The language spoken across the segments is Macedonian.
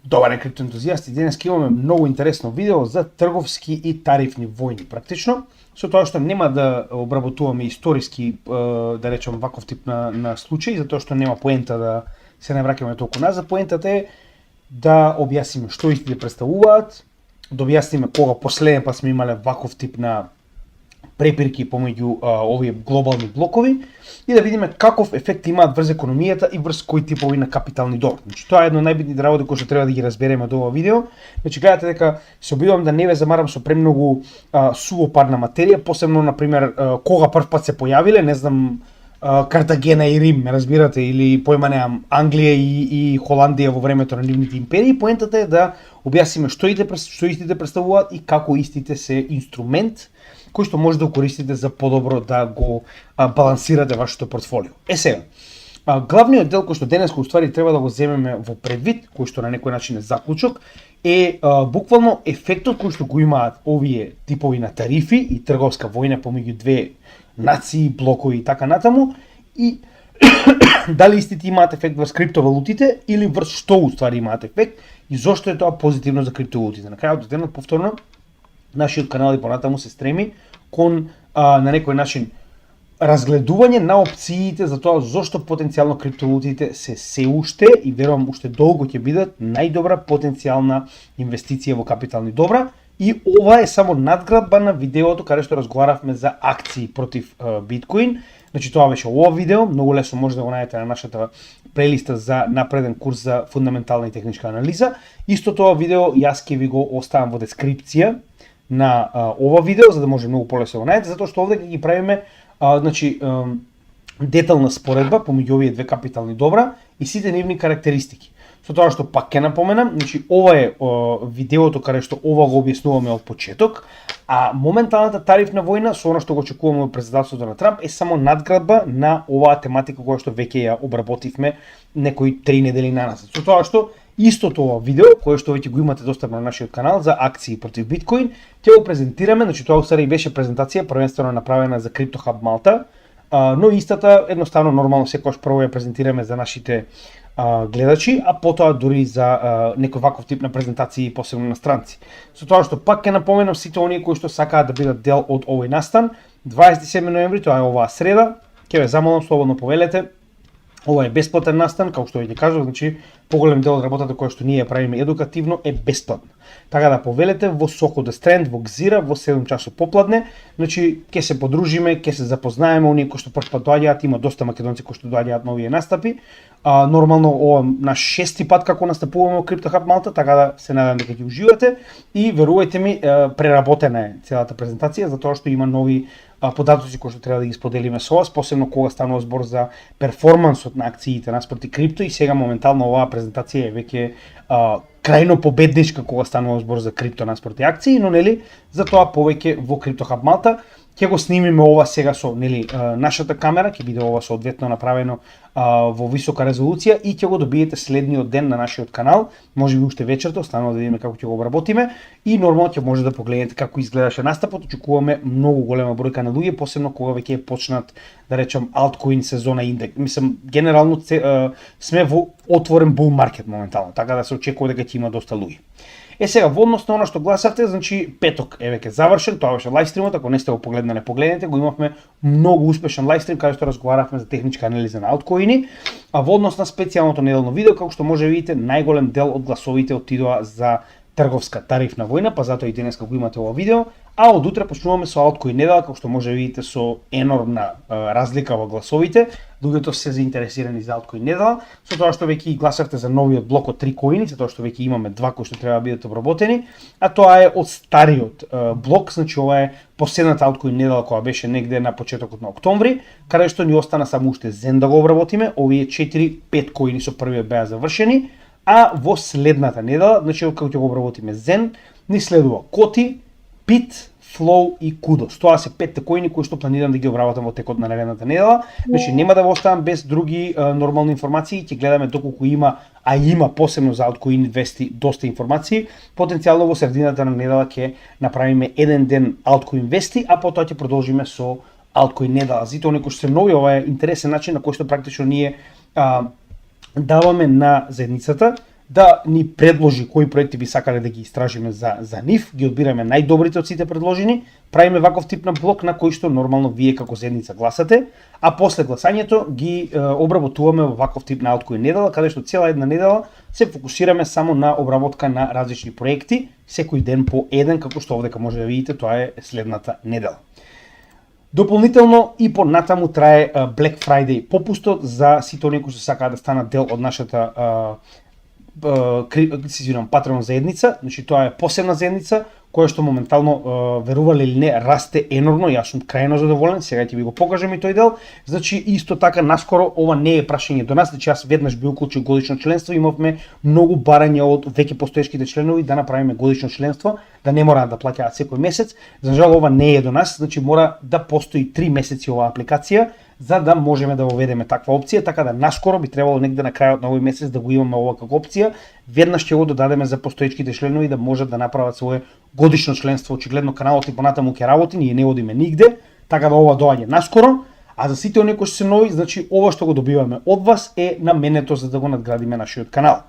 Добар криптоентузијасти, денес имаме многу интересно видео за трговски и тарифни војни практично, со тоа што нема да обработуваме историски, да речем ваков тип на случаи, затоа што нема поента да се не враќаме толку назад. Поентата е да објасниме што истите представуваат, да објасниме кога последен пат сме имале ваков тип на препирки помеѓу овие глобални блокови и да видиме каков ефект имаат врз економијата и врз кои типови на капитални добри. Значи тоа е едно од најбитните работи кои што треба да ги разбереме од ова видео. Значи гледате дека се обидувам да не ве замарам со премногу сувопарна материја, посебно на пример кога прв пат се појавиле, не знам, Картагена и Рим, ме разбирате, или појма неам Англија и Холандија во времето на нивните империи. Поентата е да објасниме што истите представуваат и како истите се инструмент кој што може да го користите за подобро да го балансирате вашето портфолио. Сега, главниот дел кој што денес уствари треба да го земеме во предвид, кој што на некој начин е заклучок, е буквално ефектот кој што го имаат овие типови на тарифи и трговска војна помеѓу две нации, блокови и така натаму, и дали истите имаат ефект врз криптовалутите или врз што уствари имаат ефект и зошто е тоа позитивно за криптовалутите. На крајот денот повторно нашиот канал и понатаму се стреми кон на некој начин разгледување на опциите за тоа зошто потенцијално криптовалутите се уште и верувам уште долго ќе бидат најдобра потенцијална инвестиција во капитални добра. И ова е само надградба на видеото каде што разговаравме за акции против биткоин. Значи тоа беше ова видео, многу лесно може да го најдете на нашата плейлиста за напреден курс за фундаментална и техничка анализа. Исто тоа видео јас ќе ви го оставам во дескрипција на ова видео, за да може многу полесно да го најдете, затоа што овде ќе ги правиме детална споредба помеѓу овие две капитални добра и сите нивни карактеристики. Со тоа што пак ќе напоменам, значи ова е видеото каде што ова го објаснуваме од почеток, а моменталната тарифна војна со она што го очекуваме од председателството на Трамп е само надградба на оваа тематика која што веќе ја обработивме некои 3 недели наназад. Со тоа што истото ова видео, кое што веќе го имате достапно на нашиот канал за акции против биткоин, ќе го презентираме, значи тоа усари беше презентација првенствено направена за CryptoHub Malta, но истата едноставно нормално секогаш прво ја презентираме за нашите гледачи, а потоа дури за некој ваков тип на презентации посебно на странци. Со тоа што пак ќе напоменам сите оние кои што сакаат да бидат дел од овој настан, 27 ноември, тоа е оваа среда, ќе ве замолам слободно повелете. Ова е бесплатен настан, како што ви кажав, значи поголем дел од работата која што ние правиме едукативно е бесплатна. Така да повелете во Сохо де Стренд, во Гзира, во 7 часот попладне, значи ќе се подружиме, ќе се запознаеме, оние кои што прв пат доаѓаат, има доста македонци кои што доаѓаат на овие настапи. Нормално ова наш 6-ти пат како настапуваме во CryptoHub Malta, така да се надам дека ќе уживате и верувајте ми, преработена е целата презентација затоа што има нови податоци кои што треба да ги споделиме со вас, посебно кога станува збор за перформансот на акциите наспроти крипто и сега моментално оваа презентација е веќе крајно победничка кога станува збор за крипто наспроти акции, но нели за тоа повеќе во CryptoHub Malta. Ќе го снимиме ова сега со нашата камера, ќе биде ова соодветно направено во висока резолуција и ќе го добиете следниот ден на нашиот канал, можеби уште вечерта, останува да видиме како ќе го обработиме и нормално ќе може да погледнете како изгледаше настапот. Очекуваме многу голема бројка на луѓе, посебно кога веќе е почнат, да речем, алткоин сезона индекс. Мислам, генерално сме во отворен бул маркет моментално, така да се очекува дека ќе има доста луѓе. Сега, во однос на она што гласавте, значи петок е веќе завршен, тоа беше лајвстримот, ако не сте го погледнале, погледнете, го имавме многу успешен лајвстрим каде што разговаравме за техничка анализа на алткоини, а во однос на специјалното неделно видео, како што може да видите, најголем дел од гласовите отидоа за трговска тарифна војна, па затоа и денеска го имате ова видео, а од утре почнуваме со алткоин недела, како што може да видите со енормна разлика во гласовите. Луѓето се заинтересирани за алткоин недела, со тоа што веќе и гласавте за новиот блок од 3 коини, со тоа што веќе имаме 2 кои што треба да бидат обработени, а тоа е од стариот блок, значи ова е последната алткоин недела која беше негде на почетокот на октомври, каде што ни остана само уште Zen да го обработиме, овие 4-5 коини со првиот беа завршени, а во следната недела, значи кога ќе го обработиме Zen, ни следува Коти, Pit, Flow и Kudos. Тоа се 5 коини кои што планирам да ги обработам во текот на наредната недела. Значи нема да го оставам без други нормални информации, ќе гледаме доколку има, а има посебно за Altcoin Investi доста информации. Потенцијално во средината на недела ќе направиме еден ден Altcoin Investi, а потоа ќе продолжиме со Altcoin недела. Зите оние кои што се нови, ова е интересен начин на кој што практично ние даваме на заедницата да ни предложи кои проекти би сакале да ги истражиме за нив, ги одбираме најдобрите од сите предложени, правиме ваков тип на блок на кој што нормално вие како заедница гласате, а после гласањето ги обработуваме во ваков тип на Outcoin недела, каде што цела една недела се фокусираме само на обработка на различни проекти, секој ден по еден, како што овдека може да видите, тоа е следната недела. Дополнително и понатаму трае Black Friday попустот за сите оние кои што сакаат да станат дел од нашата Patreon заедница. Значи тоа е посебна заедница која што моментално, верувале или не, расте енормно. Јас сум крајно задоволен, сега ќе ви го покажам и тој дел. Значи исто така наскоро ова не е прашање до нас, значи јас веднаш би уклучил годишно членство, имавме многу барања од веќе постоечките членови да направиме годишно членство, да не мораат да плаќаат секој месец. За жал ова не е до нас, значи мора да постои 3 месеци оваа апликација за да можеме да воведеме таква опција, така да наскоро би требало негде на крајот на овој месец да го имаме ова како опција. Веднаш ќе го додадеме за постоечките членови да можат да направат свое годишно членство. Очигледно каналот и понатаму ќе работи, ние не одиме нигде, така да ова доаѓа наскоро. А за сите оние кои се нови, значи ова што го добиваме од вас е наменето за да го надградиме нашиот канал.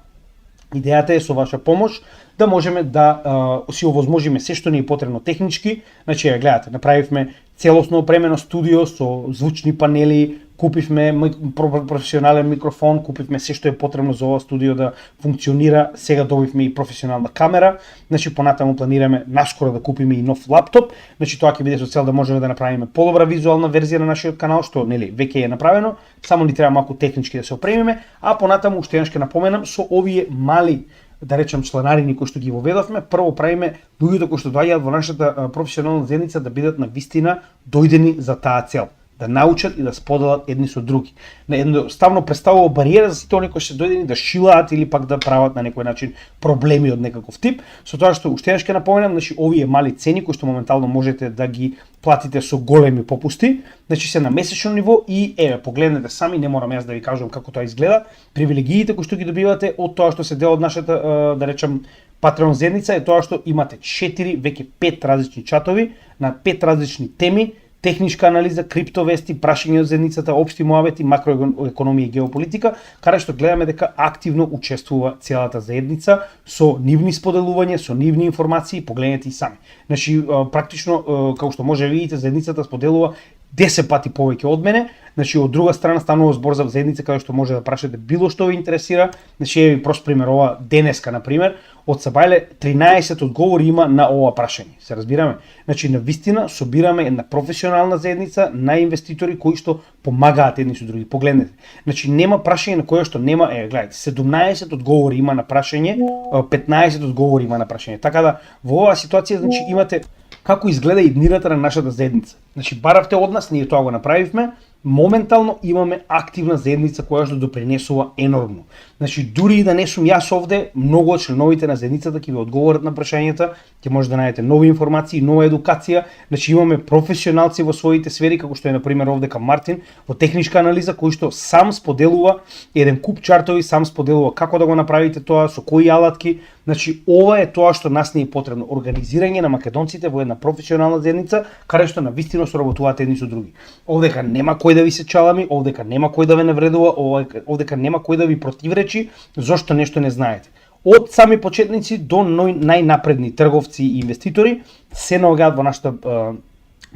Идејата е со ваша помош да можеме да си овозможиме се што ни е потребно технички. Значи, гледате, направивме целосно опремено студио со звучни панели, купивме професионален микрофон, купивме се што е потребно за ова студио да функционира. Сега добивме и професионална камера. Значи, понатаму планираме наскоро да купиме и нов лаптоп. Значи, тоа ќе биде со цел да можеме да направиме подобра визуална верзија на нашиот канал, што веќе е направено, само ни треба малку технички да се опремиме, а понатаму уште еднаш ќе напоменам со овие мали, да речем, чланарини кои што ги воведовме, прво правиме луѓето кои што доаѓаат во нашата професионална заедница да бидат на вистина дојдени за таа цел, да научат и да споделат едни со други. Едноставно представува бариера за сите оние кои се дојдени да шилаат или пак да прават на некој начин проблеми од некаков тип. Со тоа што уште еднаш ќе напоменам, значи овие мали цени кои што моментално можете да ги платите со големи попусти, значи се на месечно ниво и погледнете сами, не морам јас да ви кажувам како тоа изгледа. Привилегиите кои што ги добивате од тоа што се дел од нашата, да речем, Patreon заедница е тоа што имате 4, веќе 5 различни чатови на 5 различни теми: техничка анализа, криптовести, прашање од заедницата, општи муабети, макроекономија и геополитика, каде што гледаме дека активно учествува целата заедница со нивни споделувања, со нивни информации, погледнете и сами. Значи, практично, како што може да видите, заедницата споделува 10 пати повеќе од мене. Значи, од друга страна станува збор за заедница каде што може да прашате било што ви интересира. Значи, еви прост пример, ова денеска на пример, од Сабајле 13 одговори има на ова прашање. Се разбираме? Значи, на вистина собираме една професионална заедница на инвеститори кои што помагаат едни со други. Погледнете. Значи, нема прашање на кое што нема, гледате, 17 одговори има на прашање, 15 одговори има на прашање. Така да во оваа ситуација, значи, имате како изгледа иднината на нашата заедница. Значи, баравте од нас, ние тоа го направивме. Моментално имаме активна заедница која што допринесува енормно. Значи, дури и да не сум јас овде, многу од членовите на заедницата ќе ви одговорат на прашањата, ќе може да најдете нови информации, нова едукација. Значи, имаме професионалци во своите сфери, како што е на пример овдека Мартин во техничка анализа, кој што сам споделува еден куп чартови, сам споделува како да го направите тоа, со кои алатки. Значи, ова е тоа што нас не е потребно, организирање на македонците во една професионална заедница, каде што навистина соработуваат едни со други. Овдека нема кој да ви се чалами, овдека нема кој да ве навредува, овдека нема кој да ви противречи зошто нешто не знаете. Од сами почетници до најнапредни трговци и инвеститори се наоѓаат во нашата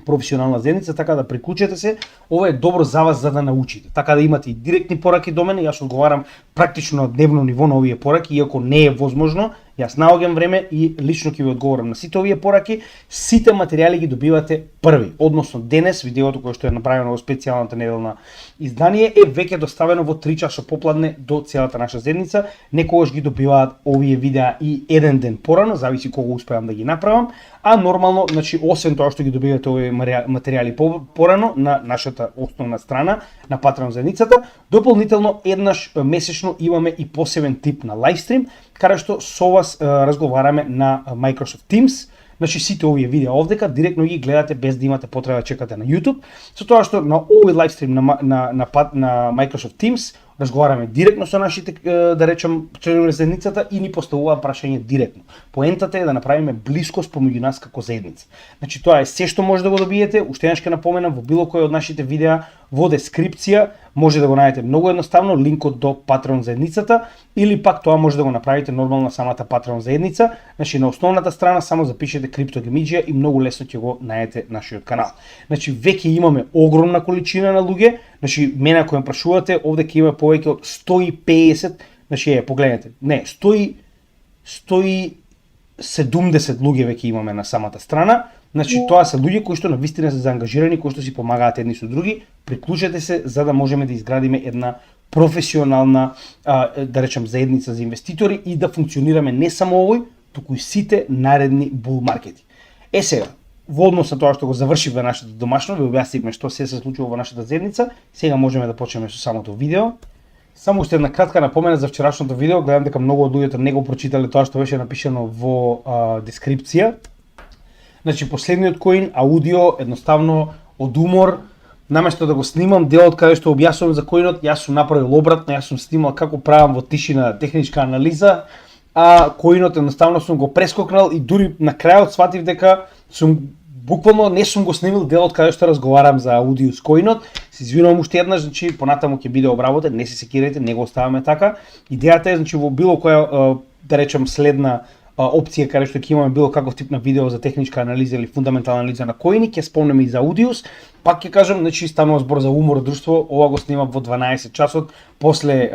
професионална заедница, така да приклучете се. Ова е добро за вас за да научите. Така да имате и директни пораки до мене, јас одговарам практично на дневно ниво на овие пораки, иако не е возможно. Јас наоѓам време и лично ќе ви одговорам на сите овие пораки. Сите материјали ги добивате први, односно денес видеото кое што е направено во специјалната неделна издание е веќе доставено во 3 часа попладне до целата наша заедница. Некогаш ги добиваат овие видеа и еден ден порано, зависи кога успеам да ги направам, а нормално, значи освен тоа што ги добивате овие материјали порано на нашата основна страна на Patreon заедницата, дополнително еднаш месечно имаме и посебен тип на лајвстрим, каде што со вас разговараме на Microsoft Teams. Значи сите овие видеа овдека директно ги гледате без да имате потреба да чекате на YouTube, со тоа што на овој лајвстрим на Microsoft Teams разговараме директно со нашите, да речем, членови на заедницата и ни поставуваат прашање директно. Поентата е да направиме блискост помеѓу нас како заедница. Значи тоа е се што може да го добиете, уште еднаш ќе напоменам во било кој од нашите видеа во дескрипција може да го најдете многу едноставно линкот до Patreon заедницата или пак тоа може да го направите нормално на самата Patreon заедница. Значи на основната страна само запишете криптогемиџија и многу лесно ќе го најдете нашиот канал. Значи веќе имаме огромна количина на луѓе, значи мене ако ме прашувате, овде ќе има повеќе од 150, значи погледнете, не, 170 луѓе веќе имаме на самата страна. Значи тоа се луѓе кои што навистина се заангажирани, кои што си помагаат едни со други. Приклучете се за да можеме да изградиме една професионална, да речем, заедница за инвеститори и да функционираме не само овој, туку и сите наредни бул маркети. Сега, во однос на тоа што го завршивме нашето домашно, ви објаснивме што се случува во нашата заедница, сега можеме да почнеме со самото видео. Само уште една кратка напомена за вчерашното видео, гледам дека многу од луѓето не го прочитале тоа што беше напишано во дескрипција. Значи последниот коин, аудио, едноставно од умор, наместо да го снимам делот каде што објаснувам за коинот, јас сум направил обратно, јас сум снимал како правам во тишина техничка анализа, а коинот едноставно сум го прескокнал и дури на крајот сватив дека сум буквално не сум го снимил делот каде што разговарам за аудио с коинот. Се извинувам уште еднаш, значи понатаму ќе биде обработен, не се секирајте, не го оставаме така. Идејата е значи во било која да речем следна опција каде што ќе имаме било каков тип на видео за техничка анализа или фундаментална анализа на коини, ќе спомнеме и за аудиус. Пак ќе кажам, значи станува збор за умор друштво, ова го снимам во 12 часот, после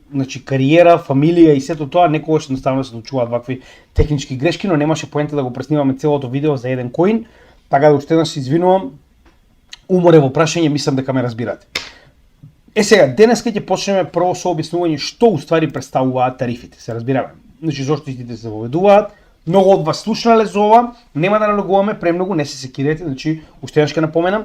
значи кариера, фамилија и сето тоа, некогаш едноставно се случуваат вакви технички грешки, но немаше поента да го преснимаме целото видео за еден коин, така да уште еднаш се извинувам. Умор е во прашање, мислам дека ме разбирате. Сега, денеска ќе почнеме прво со објаснување што уствари представуваат тарифите, се разбираме. Значи зошто истите се воведуваат. Многу од вас слушнале за ова, нема да налогуваме премногу, не се секирете, значи уште еднаш ќе напоменам,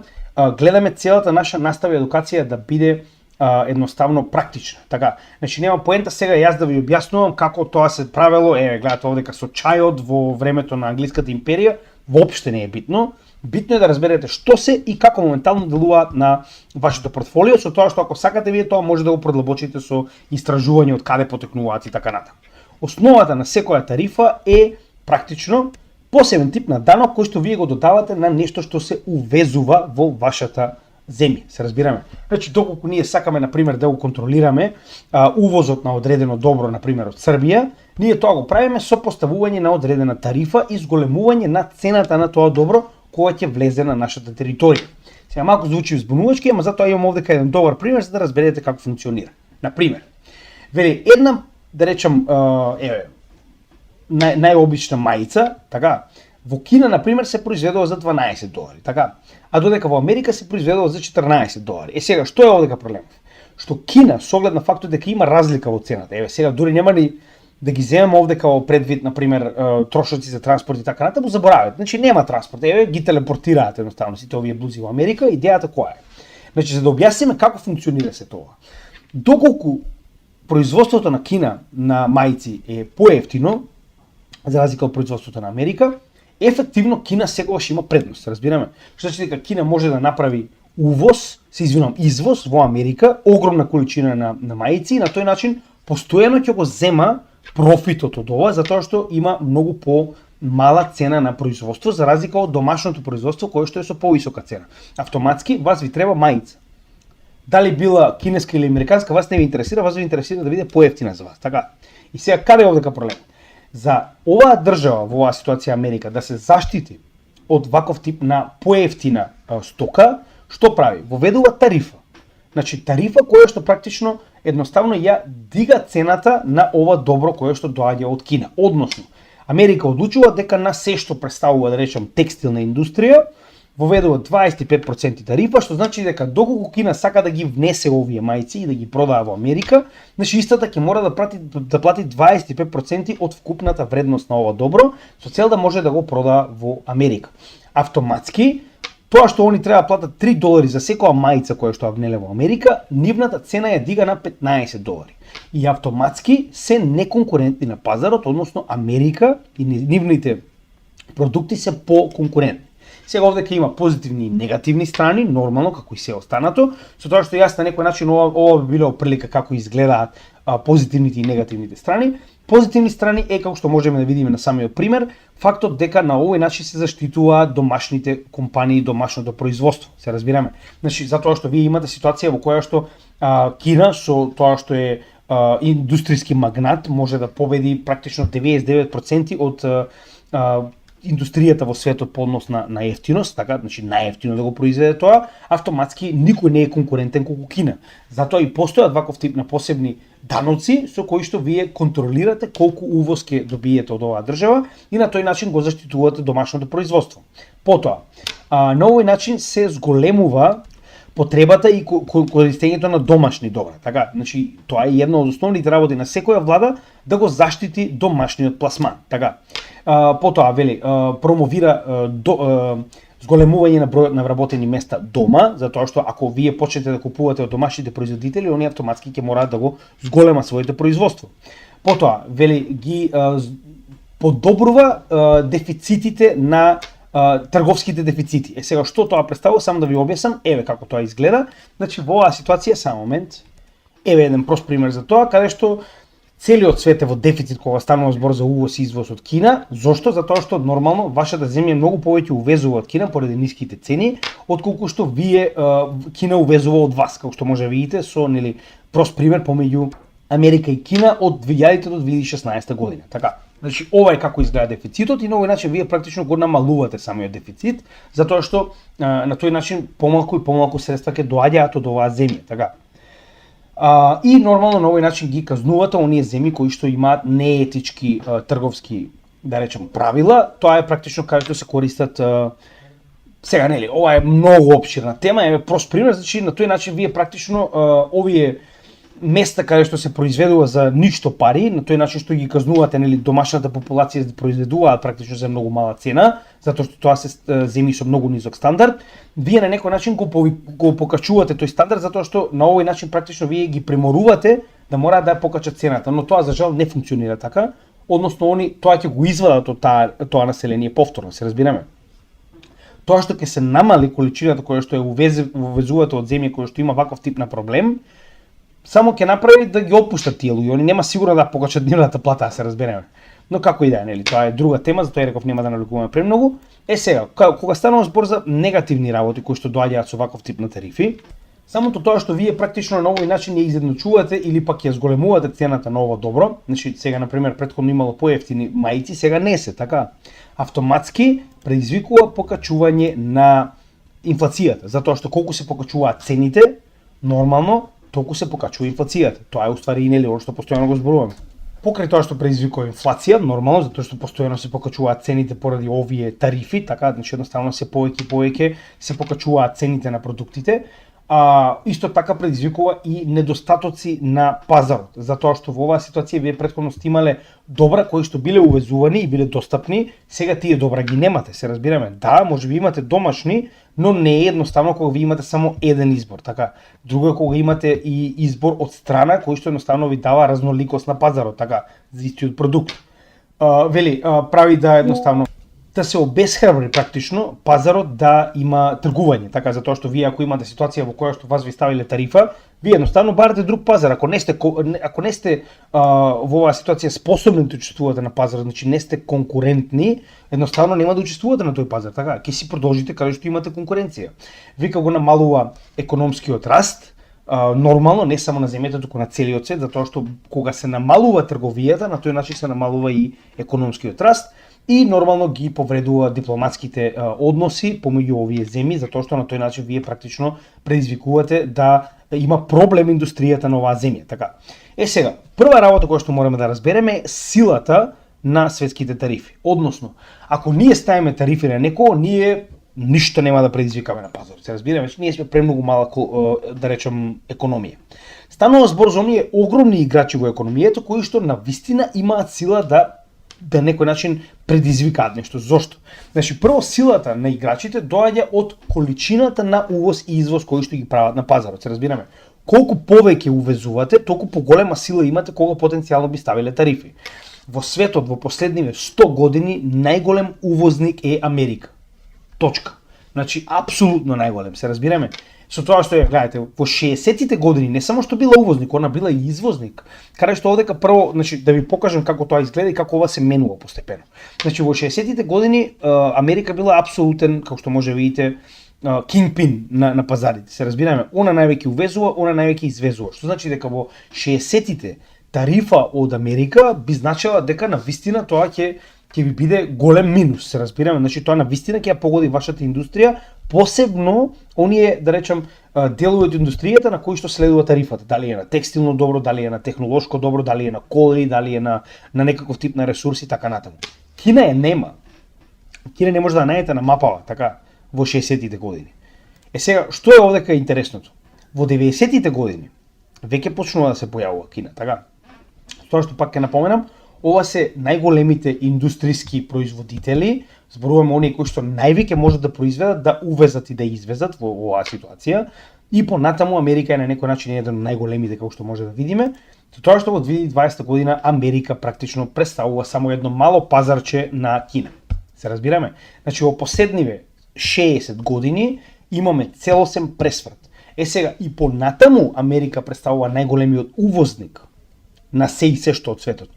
гледаме целата наша настава и едукација да биде едноставно практична. Така, значи нема поента сега јас да ви објаснувам како тоа се правело, гледате овде со чајот во времето на англиската империја, воопште не е битно. Битно е да разберете што се и како моментално делуваат на вашето портфолио, со тоа што ако сакате вие тоа може да го продлабочите со истражување од каде потекнуваат и така натаму. Основата на секоја тарифа е практично посебен тип на данок кој што вие го додавате на нешто што се увезува во вашата земја, се разбираме. Значи доколку ние сакаме на пример да го контролираме увозот на одредено добро на пример од Србија, ние тоа го правиме со поставување на одредена тарифа и зголемување на цената на тоа добро кое ќе влезе на нашата територија. Сега малку звучи збунувачки, ама затоа имам овде еден добар пример за да разберете како функционира. На пример, вели една да речем најобична мајца, така, во Кина на пример се произведува за $12, така, а додека во Америка се произведува за $14. Сега што е овдека проблемот? Што Кина со оглед на фактот дека има разлика во цената. Сега дури нема ни да ги земеме овде као предвид на пример трошоци за транспорт и така натаму, заборавате. Значи нема транспорт, ги телепортираат едноставно сите овие блузи во Америка. Идејата која е? Значи за да објасниме како функционира се тоа. Доколку производството на Кина на мајци е поевтино, за разлика од производството на Америка, ефективно Кина секогаш има предност, разбираме. Што значи дека Кина може да направи извоз во Америка, огромна количина на мајци и на тој начин постојано ќе го зема профитот од ова, затоа што има многу по-мала цена на производство, за разлика од домашното производство кое што е со повисока цена. Автоматски вас ви треба мајца. Дали била кинеска или американска, вас не ви интересира, вас ви интересира да биде поевтина за вас. Така. И сега каде е овдека проблем? За оваа држава, во оваа ситуација Америка, да се заштити од ваков тип на поевтина стока, што прави? Воведува тарифа. Значи тарифа која што практично едноставно ја дига цената на ова добро кое што доаѓа од Кина. Односно, Америка одлучува дека на се што представува, да речем, текстилна индустрија, воведува 25% тарифа, што значи дека доколку Кина сака да ги внесе овие мајци и да ги продава во Америка, значи истата ќе мора да плати 25% од вкупната вредност на ова добро, со цел да може да го продава во Америка. Автоматски, тоа што они треба да платат $3 за секоја мајца која што ја внеле во Америка, нивната цена ја дига на $15. И автоматски се неконкурентни на пазарот, односно Америка и нивните продукти се поконкурентни. Сега овдека има позитивни и негативни страни, нормално како и се останато, со тоа што јас на некој начин ова би било прилика како изгледаат позитивните и негативните страни. Позитивни страни е, како што можеме да видиме на самиот пример, фактот дека на овој начин се заштитуваат домашните компании, домашното производство, се разбираме. Значи, затоа што вие имате ситуација во која што Кина, со тоа што е индустријски магнат, може да победи практично 99% од индустријата во светот по однос на ефтиност, така, значи најефтино да го произведе тоа, автоматски никој не е конкурентен колку Кина. Затоа и постојат ваков тип на посебни даноци со кои што вие контролирате колку увоз ќе добиете од оваа држава и на тој начин го заштитувате домашното производство. Потоа, на овој начин се зголемува потребата и користењето на домашни добра. Така, значи тоа е една од основните работи на секоја влада да го заштити домашниот пласман. Така. Потоа вели промовира зголемување на бројот на вработени места дома, затоа што ако вие почнете да купувате од домашните производители, они автоматски ќе мораат да го зголемат своите производство. Потоа вели ги подобрува дефицитите на трговските дефицити. Сега што тоа представува, само да ви објаснам, еве како тоа изгледа. Значи во оваа ситуација, само момент, еве еден прост пример за тоа, каде што целиот свет е во дефицит кога станува збор за увоз и извоз од Кина. Зошто? Затоа што нормално вашата земја многу повеќе увезува од Кина поради ниските цени, отколку што вие Кина увезува од вас, како што може да видите со прост пример помеѓу Америка и Кина од 2000 до 2016 година. Така. Значи, ова е како изгледа дефицитот и на овој начин вие практично го намалувате самиот дефицит, затоа што на тој начин помалку и помалку средства ќе доаѓаат од оваа земја, така. И нормално на овој начин ги казнувате оние земји кои што имаат неетички трговски, да речем, правила. Тоа е практично каде што се користат сега ова е многу опширна тема, е прост пример, значи на тој начин вие практично овие места каде што се произведува за ништо пари, на тој начин што ги казнувате домашната популација да произведуваат практично за многу мала цена, затоа што тоа се земји со многу низок стандард, вие на некој начин го покачувате тој стандард затоа што на овој начин практично вие ги приморувате да мораат да ја покачат цената, но тоа за жал не функционира така, односно тоа ќе го извадат од тоа население повторно, се разбираме. Тоа што ќе се намали количината која што ја увезувате од земја која што има ваков тип на проблем, само ќе направи да ги отпуштат тие луѓе, они нема сигурно да покачат нивната плата, да се разбереме. Но како и да е, тоа е друга тема, затоа реков нема да налегуваме премногу. Сега, кога станува збор за негативни работи кои што доаѓаат со ваков тип на тарифи, самото тоа што вие практично на овој начин ја изедночувате или пак ја зголемувате цената на ова добро, значи сега на пример претходно имало поевтини маици, сега не се, така. Автоматски предизвикува покачување на инфлацијата, затоа што колку се покачуваат цените, нормално толку се покачува инфлацијата. Тоа е уствари и оно што постојано го зборуваме. Покрај тоа што предизвикува инфлација, нормално, затоа што постојано се покачуваат цените поради овие тарифи, така, значи едноставно се повеќе се покачуваат цените на продуктите, исто така предизвикува и недостатоци на пазарот, затоа што во оваа ситуација вие претходно сте имале добра кои што биле увезувани и биле достапни, сега тие добра ги немате, се разбираме. Да, можеби имате домашни, но не е едноставно кога ви имате само еден избор, така. Друго е кога имате и избор од страна кој што едноставно ви дава разноликост на пазарот, така, за истиот продукт. Прави да едноставно да се обесхрабри практично пазарот да има тргување, така, затоа што вие ако имате ситуација во која што вас ви ставиле тарифа, вие едноставно барате друг пазар. Ако не сте во оваа ситуација способни да учествувате на пазарот, значи не сте конкурентни, едноставно нема да учествувате на тој пазар, така, ќе си продолжите каде што имате конкуренција. Вика го намалува економскиот раст, нормално, не само на земјата, туку на целиот свет, затоа што кога се намалува трговијата, на тој начин се намалува и економскиот раст, и нормално ги повредува дипломатските односи помеѓу овие земји, затоа што на тој начин вие практично предизвикувате да има проблем индустријата на оваа земја, така. Сега, прва работа која што мораме да разбереме е силата на светските тарифи. Односно, ако ние ставиме тарифи на некого, ние ништо нема да предизвикаме на пазарот. Се разбираме, че ние сме премногу мала, да речем, економија. Станува збор за оние огромни играчи во економијата кои што на вистина имаат сила да некој начин предизвикаат нешто. Зошто? Значи, прво силата на играчите доаѓа од количината на увоз и извоз кои што ги прават на пазарот. Се разбираме. Колку повеќе увезувате, толку поголема сила имате кога потенцијално би ставиле тарифи. Во светот во последниве 100 години најголем увозник е Америка. точка. Значи апсолутно најголем, се разбираме. Со тоа што гледате, во 60-тите години не само што била увозник, она била и извозник. Каде што овдека прво, значи да ви покажам како тоа изгледа и како ова се менува постепено. Значи во 60-тите години Америка била апсолутен, како што може видите, кингпин на пазарите. Се разбираме, она највеќе увезува, она највеќе извезува. Што значи дека во 60-тите тарифа од Америка би значила дека на вистина тоа ќе ви биде голем минус, се разбираме, значи тоа на вистина ќе ја погоди вашата индустрија, посебно оние, да речам, делови од индустријата на кои што следува тарифата, дали е на текстилно добро, дали е на технолошко добро, дали е на коли, дали е на некаков тип на ресурси, така натаму. Кина е нема. Кина не може да најдете на мапава, така, во 60-тите години. Сега, што е овдека интересното? Во 90-тите години веќе почнува да се појавува Кина, така? Тоа што пак ќе напоменам, ова се најголемите индустријски производители, зборуваме оние кои што највеќе можат да произведат, да увезат и да извезат во оваа ситуација, и понатаму Америка е на некој начин еден од најголемите, како што може да видиме, тоа што во 2020 година Америка практично представува само едно мало пазарче на Кина. Се разбираме? Значи во последниве 60 години имаме целосен пресврт. Сега и понатаму Америка представува најголемиот увозник на се и се што од светот.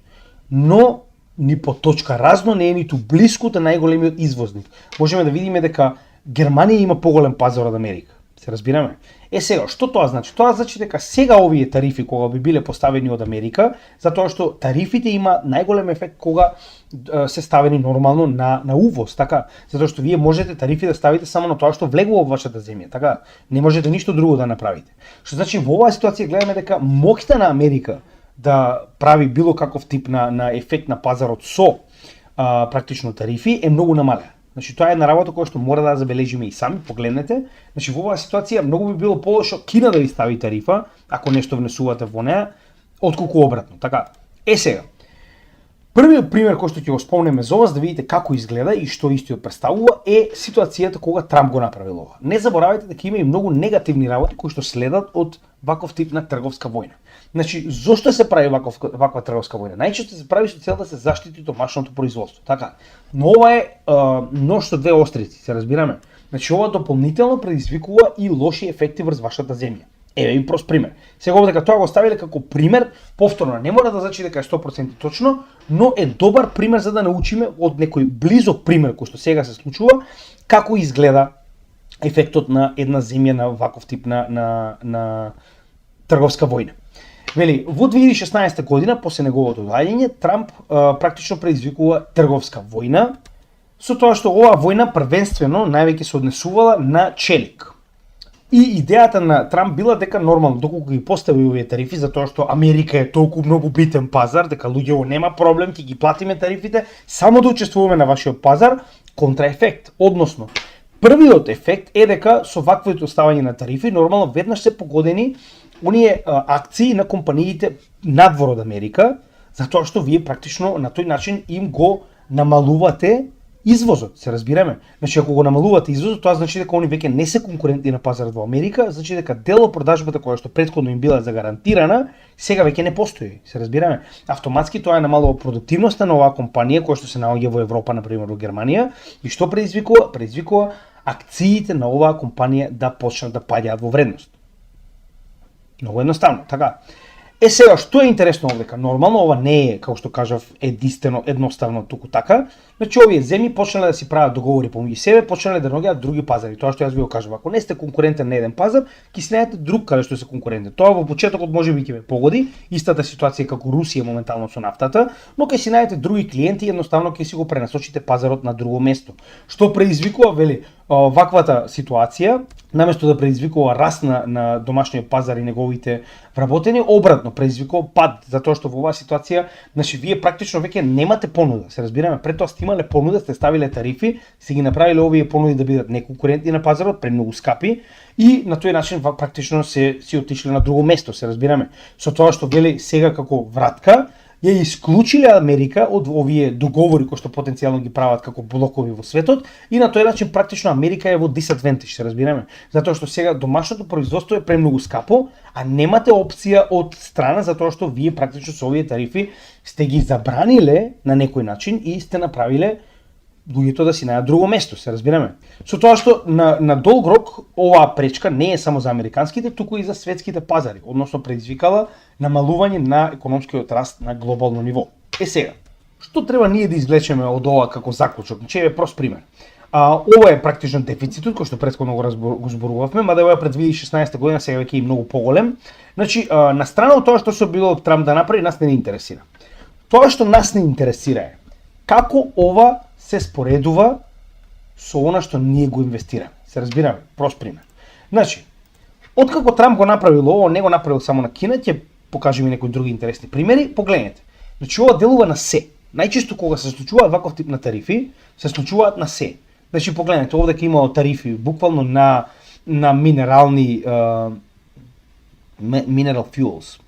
Но ни по точка разно не е ниту блиску да најголемиот извозник. Можеме да видиме дека Германија има поголем пазар од Америка. Се разбираме? Сега, што тоа значи? Тоа значи дека сега овие тарифи кога би биле поставени од Америка, затоа што тарифите има најголем ефект кога се ставени нормално на увоз, така? Затоа што вие можете тарифи да ставите само на тоа што влегува во вашата земја, така? Не можете ништо друго да направите. Што значи во оваа ситуација гледаме дека моќта на Америка да прави било каков тип на ефект на пазарот со практично тарифи е многу намалена. Значи тоа е една работа која што мора да забележиме и сами, погледнете. Значи во оваа ситуација многу би било полошо Кина да ви стави тарифа, ако нешто внесувате во неа, отколку обратно. Така, сега. Првиот пример кој што ќе го спомнеме за вас да видите како изгледа и што истиот представува е ситуацијата кога Трамп го направил ова. Не заборавајте дека има и многу негативни работи кои што следат од ваков тип на трговска војна. Значи, зошто се прави ваква трговска војна? Најчесто се прави со цел да се заштити домашното производство, така. Но ова е нож со две острици, се разбираме. Значи, ова дополнително предизвикува и лоши ефекти врз вашата земја. Еве ви прост пример. Сега дека тоа го ставиле како пример, повторно не мора да значи дека е 100% точно, но е добар пример за да научиме од некој близок пример кој што сега се случува, како изгледа ефектот на една земја на ваков тип на трговска војна. Вели, во 2016 година, после неговото доаѓање, Трамп практично предизвикува трговска војна, со тоа што оваа војна првенствено највеќе се однесувала на челик. И идејата на Трамп била дека нормално, доколку ги постави овие тарифи, затоа што Америка е толку многу битен пазар, дека луѓето нема проблем, ќе ги платиме тарифите, само да учествуваме на вашиот пазар, контраефект. Односно, првиот ефект е дека со ваквото ставање на тарифи, нормално веднаш се погодени оние акции на компаниите надвор од Америка, затоа што вие практично на тој начин им го намалувате извозот, се разбираме. Значи, ако го намалувате извозот, тоа значи дека они веќе не се конкурентни на пазарот во Америка, значи дека дел од продажбата која што претходно им била загарантирана, сега веќе не постои, се разбираме. Автоматски тоа е намалува продуктивноста на оваа компанија која што се наоѓа во Европа, например во Германија, и што предизвикува? Предизвикува акциите на оваа компанија да почнат да паѓаат во вредност. Многу едноставно, така. Сега, што е интересно овдека? Нормално ова не е, како што кажав, едноставно туку така. Значи, овие земји почнале да си прават договори помеѓу себе, почнале да наоѓаат други пазари. Тоа што јас ви го кажав, ако не сте конкурентен на еден пазар, ќе си најдете друг каде што се конкурентен. Тоа во почетокот можеби ќе ве погоди, истата ситуација како Русија моментално со нафтата, но ќе си најдете други клиенти и едноставно ќе си го пренасочите пазарот на друго место. Што предизвикува, вели, ваквата ситуација, наместо да предизвикува раст на домашниот пазар и неговите вработени, обратно предизвикува пад, затоа што во оваа ситуација, значи вие практично веќе немате понуда, се разбираме, пред тоа сте имале понуда, сте ставиле тарифи, сте ги направиле овие понуди да бидат неконкурентни на пазарот, премногу скапи и на тој начин практично си отишле на друго место, се разбираме. Со тоа што вели сега како вратка, ја исклучиле Америка од овие договори кои што потенцијално ги прават како блокови во светот и на тој начин практично Америка е во disadvantage, се разбираме. Затоа што сега домашното производство е премногу скапо, а немате опција од страна затоа што вие практично со овие тарифи сте ги забраниле на некој начин и сте направиле луѓето да си најдат друго место, се разбираме. Со тоа што на долг рок оваа пречка не е само за американските, туку и за светските пазари, односно предизвикала намалување на економскиот раст на глобално ниво. Сега, што треба ние да извлечеме од ова како заклучок? Значи е прост пример. Ова е практично дефицитот кој што претходно го зборувавме, мада ова пред 2016 година сега веќе и многу поголем. Значи, на страна од тоа што се било Трамп да направи, нас не интересира. Тоа што нас не интересира е како ова се споредува со она што ние го инвестираме. Се разбираме, прост пример. Значи, откако Трамп го направил ово, не го направил само на Кина, ќе покажеме некои други интересни примери. Погледнете. Значи, ова делува на се. Најчесто кога се случуваат ваков тип на тарифи, се случуваат на се. Значи, погледнете, овде ќе имало тарифи буквално на минерални mineral fuels.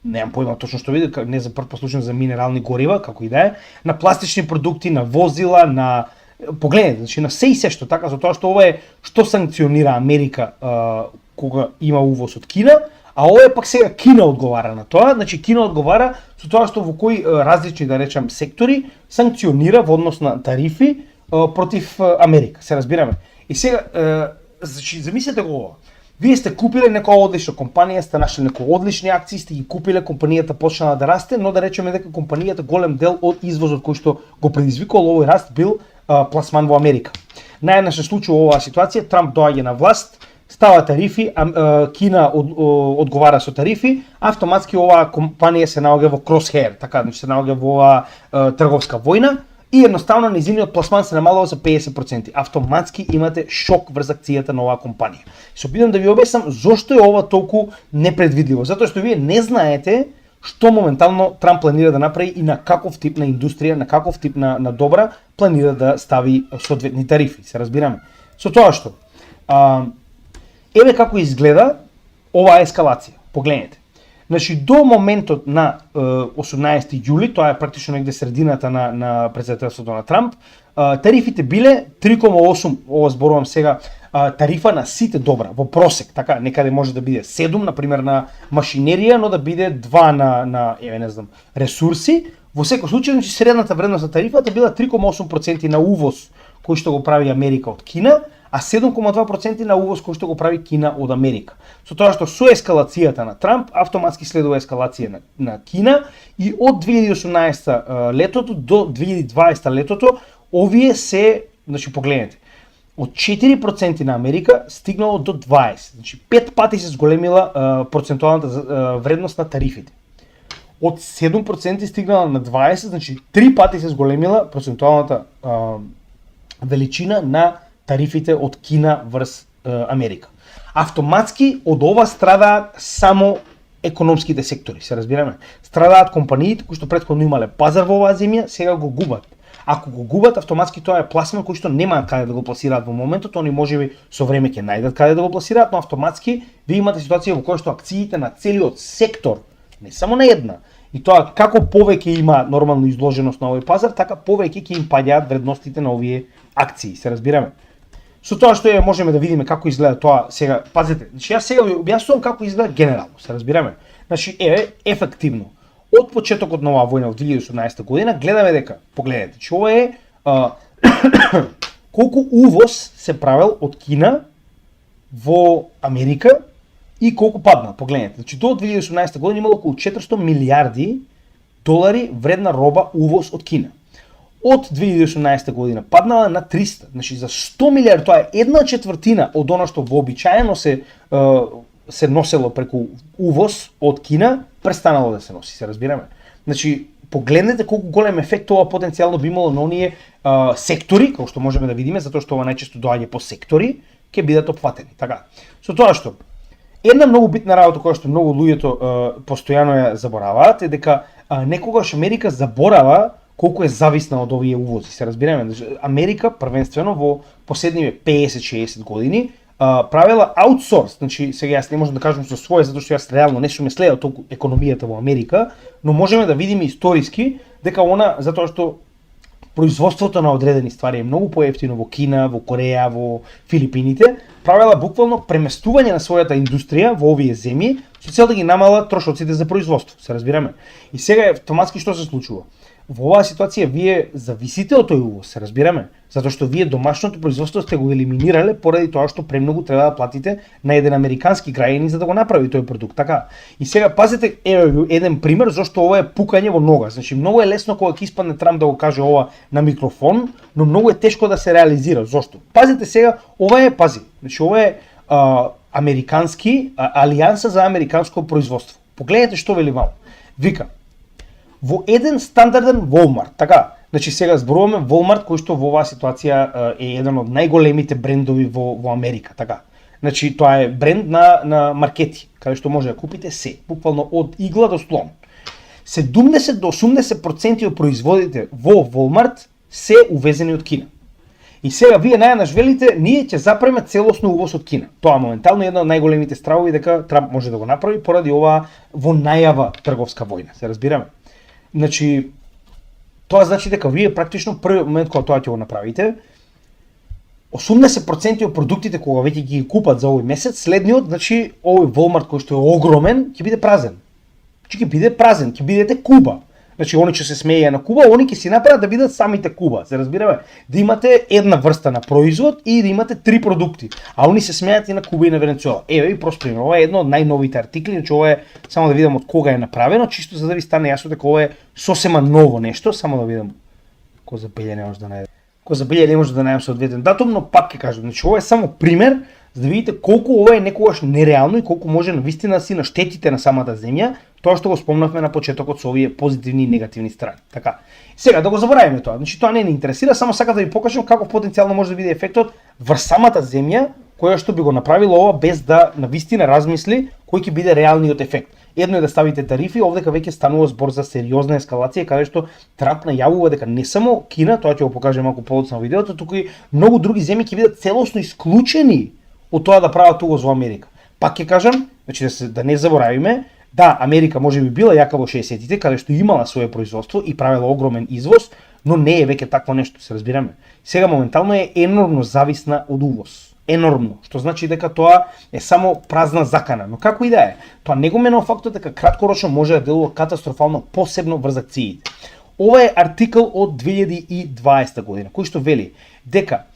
Немам појма точно што види, не за прв пат слушам за минерални горива, како и да е, на пластични продукти, на возила, на погледнете, значи на се и се што така, затоа што ова е што санкционира Америка кога има увоз од Кина, а ова е пак сега Кина одговара на тоа, значи Кина одговара со тоа што во кои различни, да речам, сектори санкционира во однос на тарифи против Америка, се разбираме. И сега, значи, замислете го ова. Вие сте купиле некоја одлична компанија, сте нашли некои одлични акции, сте ги купиле, компанијата почнала да расте, но да речеме дека компанијата голем дел од извозот кој што го предизвикал овој раст бил пласман во Америка. Наједнаш се случува оваа ситуација, Трамп доаѓа на власт, става тарифи, Кина одговара со тарифи, автоматски оваа компанија се наоѓа во crosshair, така, значи се наоѓа во оваа трговска војна, и едноставно низиниот пласман се намалува за 50%. Автоматски имате шок врз акцијата на оваа компанија. Се обидам да ви објаснам зошто е ова толку непредвидливо, затоа што вие не знаете што моментално Трамп планира да направи и на каков тип на индустрија, на каков тип на добра планира да стави соодветни тарифи, се разбираме. Со тоа што еве како изгледа оваа ескалација. Погледнете. Значи, до моментот на 18 јули, тоа е практично негде средината на председателството на Трамп, тарифите биле 3,8, ова зборувам сега, тарифа на сите добра, во просек, така, некаде може да биде 7, например, на машинерија, но да биде 2 на не знам, ресурси. Во секој случај, значи, средната вредност на тарифата била 3,8% на увоз кој што го прави Америка од Кина, а 7,2% на увоз кој што го прави Кина од Америка. Со тоа што со ескалацијата на Трамп автоматски следува ескалација на Кина и од 2018 летото до 2020 летото овие се, значи погледнете, од 4% на Америка стигнало до 20%. Значи 5 пати се зголемила процентуалната вредност на тарифите. Од 7% стигнала на 20%, значи 3 пати се зголемила процентуалната величина на тарифите од Кина врз Америка. Автоматски од ова страдаат само економските сектори, се разбираме. Страдаат компаниите кои што претходно имале пазар во оваа земја, сега го губат. Ако го губат, автоматски тоа е пласман кој што нема каде да го пласираат во моментот, они можеби со време ќе најдат каде да го пласираат, но автоматски ви имате ситуација во која што акциите на целиот сектор, не само на една, и тоа како повеќе има нормално изложеност на овој пазар, така повеќе ќе им паѓаат вредностите на овие акции, се разбираме. Со тоа што можеме да видиме како изгледа тоа сега, пазете, значи јас сега ви објаснувам како изгледа генерално, се разбираме. Значи ефективно од почетокот на оваа војна во 2018 година гледаме дека, погледнете, че ова е колку увоз се правел од Кина во Америка и колку падна, погледнете. Значи до 2018 година имало околу 400 милиарди долари вредна роба увоз од Кина. Од 2018 година паднала на 300, значи за 100 милиарди, тоа е 1/4 од она што вообичаено се носело преку увоз од Кина, престанало да се носи, се разбираме. Значи, погледнете колку голем ефект ова потенцијално би имало на оние сектори, како што можеме да видиме, затоа што ова најчесто доаѓа по сектори, ќе бидат опфатени, така. Со тоа што една многу битна работа која што многу луѓето постојано ја забораваат е дека некогаш Америка заборава колку е зависна од овие увози, се разбираме. Америка првенствено во последниве 50-60 години правила аутсорс, значи сега јас не можам да кажам со своје затоа што јас реално не сум следел толку економијата во Америка, но можеме да видиме историски дека она затоа што производството на одредени ствари е многу поевтино во Кина, во Кореја, во Филипините, правила буквално преместување на својата индустрија во овие земји со цел да ги намала трошоците за производство, се разбираме. И сега автоматски што се случува? во оваа ситуација вие зависите од тој увоз, се разбираме, затоа што вие домашното производство сте го елиминирале поради тоа што премногу треба да платите на еден американски граѓанин за да го направи тој продукт, така. И сега пазете еден пример зашто ова е пукање во нога. Значи многу е лесно кога ќе испадне Трамп да го каже ова на микрофон, но многу е тешко да се реализира. Зошто? Пазете сега, ова е, значи ова е американски алијанса за американско производство. Погледнете што вели ваму. Вика во еден стандарден Walmart, така, значи сега зборуваме Walmart кој што во оваа ситуација е еден од најголемите брендови во Америка, така. Значи тоа е бренд на маркети, каде што може да купите се, буквално од игла до слон. 70 до 80% од производите во Walmart се увезени од Кина. И сега вие најнаш велите, ние ќе запреме целосно увоз од Кина. Тоа моментално е една од најголемите стравови дека Трамп може да го направи поради оваа во најава трговска војна, се разбираме. Значи, тоа значи дека вие практично првиот момент кога тоа ќе го направите, 80% од продуктите кога веќе ги купат за овој месец, следниот, значи овој Walmart кој што е огромен, ќе биде празен. Ќе биде празен, ќе бидете Куба. Значи, они ќе се смееја на Куба, они ќе си направат да бидат самите Куба, се разбираме? Да имате една врста на производ и да имате 3 продукти, а они се смеат и на Куба и на Венецуела. Еве ви прост пример, ова е едно од најновите артикли, значи ова е само да видам од кога е направено, чисто за да ви стане јасно дека ова е сосема ново нешто, само да видам кој забелја не може да најде. Кој забелја не може да најдам соодветен датум, но пак ќе кажам, значи ова е само пример за да видите колку ова е некогаш нереално и колку може навистина да си наштетите на самата земја, тоа што го спомнавме на почетокот со овие позитивни и негативни страни. Така. Сега да го заборавиме тоа. Значи тоа не ни интересира, само сакам да ви покажам како потенцијално може да биде ефектот врз самата земја која што би го направило ова без да навистина размисли кој ќе биде реалниот ефект. Едно е да ставите тарифи, овдека веќе станува збор за сериозна ескалација каде што Трамп најавува дека не само Кина, тоа ќе го покажем малку подоцна во видеото, туку и многу други земји ќе бидат целосно исклучени од тоа да прават увоз во Америка. Пак ќе кажам, значи да не заборавиме, да, Америка може би била јака во 60-тите, каде што имала свое производство и правела огромен извоз, но не е веќе такво нешто, се разбираме. Сега моментално е енормно зависна од увоз. Енормно, што значи дека тоа е само празна закана, но како и да е, тоа не го менува фактот дека краткорочно може да делува катастрофално, посебно врз акциите. Ова е артикл од 2020 година, кој што вели дека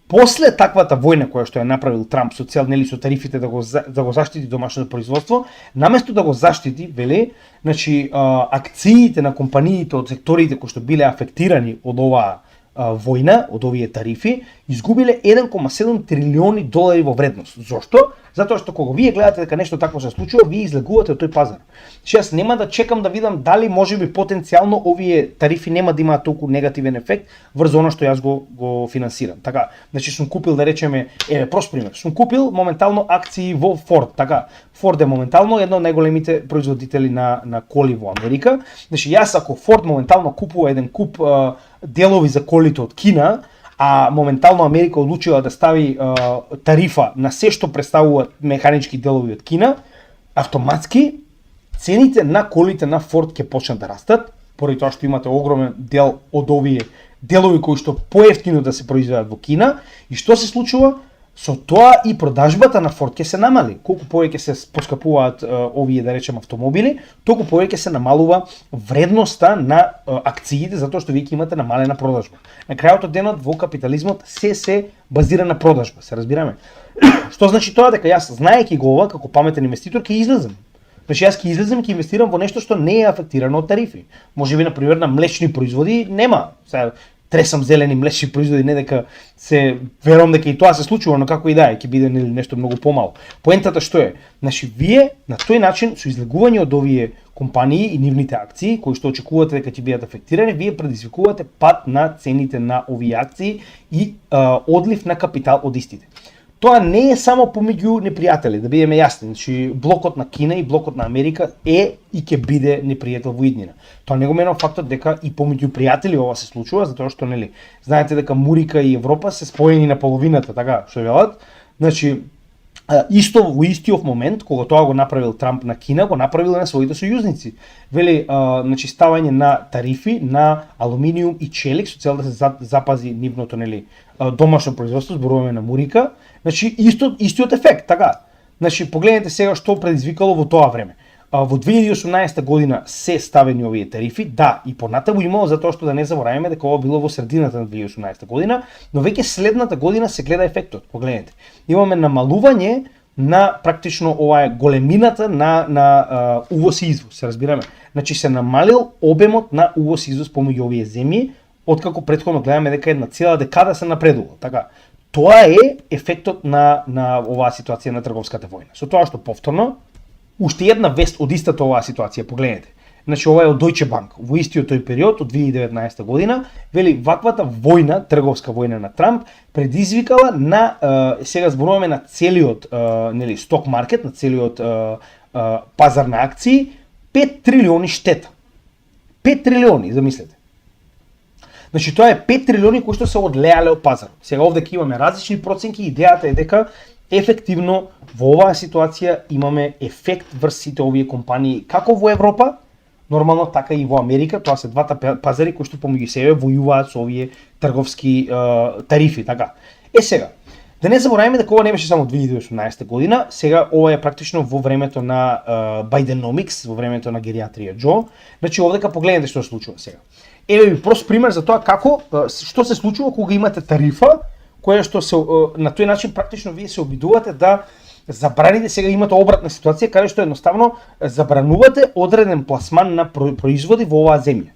после таквата војна која што е направил Трамп со цел нели со тарифите да го заштити домашното производство, наместо да го заштити, вели, значи акциите на компаниите од секторите кои што биле афектирани од оваа војна, од овие тарифи, изгубиле 1,7 трилиони долари во вредност. Зошто? Затоа што кога вие гледате дека нешто такво се случува, вие излегувате од тој пазар. Че јас нема да чекам да видам дали можеби потенцијално овие тарифи нема да имаат толку негативен ефект врз она што јас го финансирам. Така, значи сум купил да речеме, прост пример, сум купил моментално акции во Ford, така. Ford е моментално едно од најголемите производители на коли во Америка. Значи јас ако Ford моментално купува еден куп делови за колите од Кина, а моментално Америка одлучила да стави тарифа на се што представуваат механички делови од Кина, автоматски цените на колите на Ford ќе почнат да растат, поради тоа што имате огромен дел од овие делови кои што поевтино да се произведат во Кина. И што се случува? Со тоа и продажбата на Ford ќе се намали. Колку повеќе се поскапуваат овие, да речем, автомобили, толку повеќе се намалува вредноста на акциите, затоа што вие ќе имате намалена продажба. На крајот од денот во капитализмот се базира на продажба, се разбираме. Што значи тоа? Дека јас, знаејќи го ова, како паметен инвеститор, ќе излезам. Значи јас ќе излезам и ќе инвестирам во нешто што не е афектирано од тарифи. Можеби на пример на млечни производи нема. Сега тресам зелени млечни производи, не дека се верувам дека и тоа се случува, но како и да е, ќе биде нешто многу помало. Поентата што е? Значи вие на тој начин со излегување од овие компании и нивните акции, кои што очекувате дека ќе бидат афектирани, вие предизвикувате пад на цените на овие акции и одлив на капитал од истите. Тоа не е само помеѓу непријатели, да бидеме јасни. Значи блокот на Кина и блокот на Америка е и ќе биде непријател во иднина. Тоа не го менува фактот дека и помеѓу пријатели ова се случува, затоа што нели знаете дека Мурика и Европа се споени на половината, така што велат. Значи исто во истиот момент кога тоа го направил Трамп на Кина, го направил на своите сојузници. Вели значи ставање на тарифи на алуминиум и челик со цел да се запази нивното нели домашно производство, зборуваме на Мурика. Значи истиот ефект, така. Значи погледнете сега што предизвикало во тоа време. Во 2018 година се ставени овие тарифи, да, и понатаму имало, затоа што да не забораваме дека ова било во средината на 2018 година, но веќе следната година се гледа ефектот. Погледнете, имаме намалување на практично ова е големината на увоз и извоз, се разбираме. Значи се намалил обемот на увоз и извоз помеѓу овие земји, откако претходно гледаме дека една цела декада се напредува. Така, тоа е ефектот на оваа ситуација на трговската војна. Со тоа што повторно, уште една вест од истата оваа ситуација, погледнете. Значи ова е од Deutsche Bank. Во истиот тој период од 2019 година, вели ваквата војна, трговска војна на Трамп предизвикала на сега зборуваме на целиот нели сток маркет, на целиот пазар на акции 5 трилиони штета. 5 трилиони, замислете. Значи тоа е 5 трилиони кои што се одлеале од пазарот. Сега овде ќе имаме различни проценки, идејата е дека ефективно во оваа ситуација имаме ефект врз сите овие компании како во Европа, нормално така и во Америка, тоа се двата пазари кои што помеѓу себе војуваат со овие трговски тарифи, така. Сега, да не забораваме дека ова не беше само 2018 година, сега ова е практично во времето на Bidenomics, во времето на гериатрија Џо. Значи овдека погледнете што се случува сега. Еве ви прост пример за тоа како што се случува кога имате тарифа која што се на тој начин практично вие се обидувате да забраните, сега имате обратна ситуација каде што едноставно забранувате одреден пласман на производи во оваа земја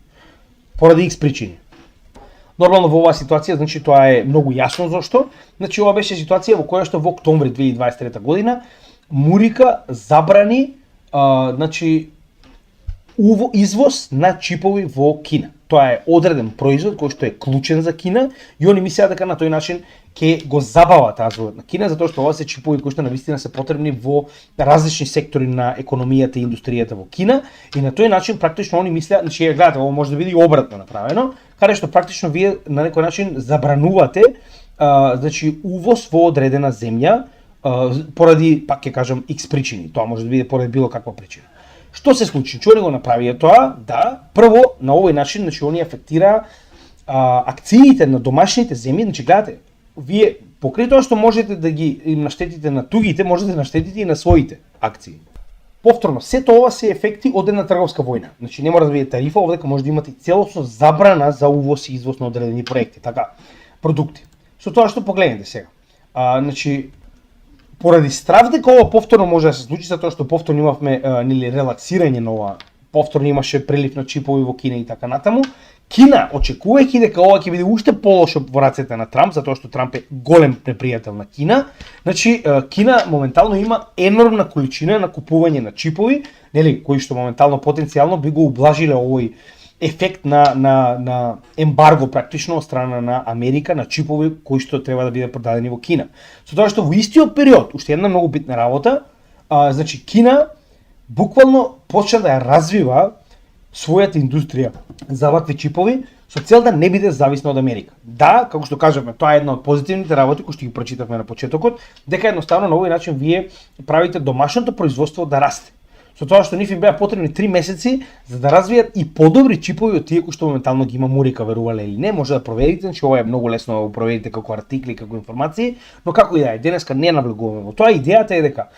поради X причини. Нормално во оваа ситуација, значи тоа е многу јасно зошто. Значи ова беше ситуација во која што во октомври 2023 година Мурика забрани значи извоз на чипови во Кина. Тоа е одреден производ кој што е клучен за Кина и они мислеа дека на тој начин ќе го забават развојот на Кина, затоа што ова се чипови кои што навистина се потребни во различни сектори на економијата и индустријата во Кина и на тој начин практично они мислеа, значи гледате, ова може да биде и обратно направено, каде што практично вие на некој начин забранувате значи увоз во одредена земја поради, пак ќе кажам, X причини. Тоа може да биде поради било каква причина. Што се случи? Што не го направија тоа? Да, прво на овој начин, значи они афектира акциите на домашните земји, значи гледате, вие покрај тоа што можете да ги им наштетите на тугите, можете да наштетите и на своите акции. Повторно, сето ова се ефекти од една трговска војна. Значи не мора да биде тарифа, овдека може да имате и целосно забрана за увоз и извоз на одредени проекти, така, продукти. Со тоа што погледнете сега. Значи поради страв дека ова повторно може да се случи, затоа што повторно имавме нели релаксирање на ова, повторно имаше прилив на чипови во Кина и така натаму. Кина, очекувајќи дека ова ќе биде уште полошо во рацете на Трамп, затоа што Трамп е голем непријател на Кина, значи Кина моментално има енормна количина на купување на чипови, нели, кои што моментално потенцијално би го ублажиле овој ефект на ембарго практично од страна на Америка на чипови кои што треба да бидат продадени во Кина. Со тоа што во истиот период, уште една многу битна работа, значи Кина буквално почна да ја развива својата индустрија за вакви чипови со цел да не биде зависна од Америка. Да, како што кажавме, тоа е една од позитивните работи кои што ги прочитавме на почетокот, дека едноставно на овој начин вие правите домашното производство да расте. Со тоа што нив им беа потребни 3 месеци за да развијат и подобри чипови од тие кои што моментално ги има Мурика, верувале или не, може да проверите, значи ова е многу лесно да го проверите како артикли, како информации, но како и да е, денеска не навлегуваме во тоа. Идејата е дека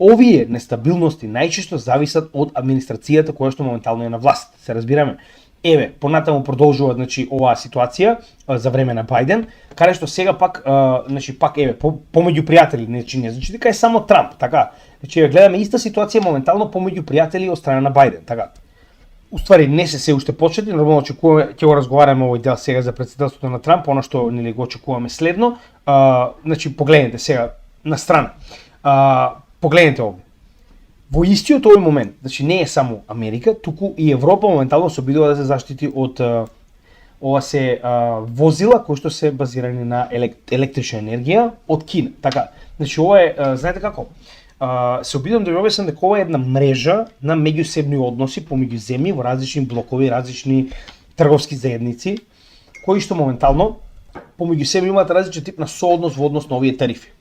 овие нестабилности најчесто зависат од администрацијата која што моментално е на власт. Се разбираме. Еве, понатаму продолжува значи оваа ситуација за време на Бајден, каде што сега пак значи пак еве помеѓу пријатели, значи не значи дека е само Трамп, така. Значи гледаме иста ситуација моментално помеѓу пријатели од страна на Бајден, така. Уствари не се уште почети, нормално очекуваме, ќе го разговараме овој дел сега за претседателството на Трамп, она што нели го очекуваме следно. Значи погледнете сега на страна. Погледнете овде. Во истиот овој момент, значи не е само Америка, туку и Европа моментално се обидува да се заштити од ова се возила кои што се базирани на електрична енергија од Кина. Така, значи ова е, знаете како? Се обидувам да ви објаснам дека ова е една мрежа на меѓусебни односи помеѓу земји во различни блокови, различни трговски заедници, кои што моментално помеѓу себе имаат различен тип на сооднос во однос на овие тарифи.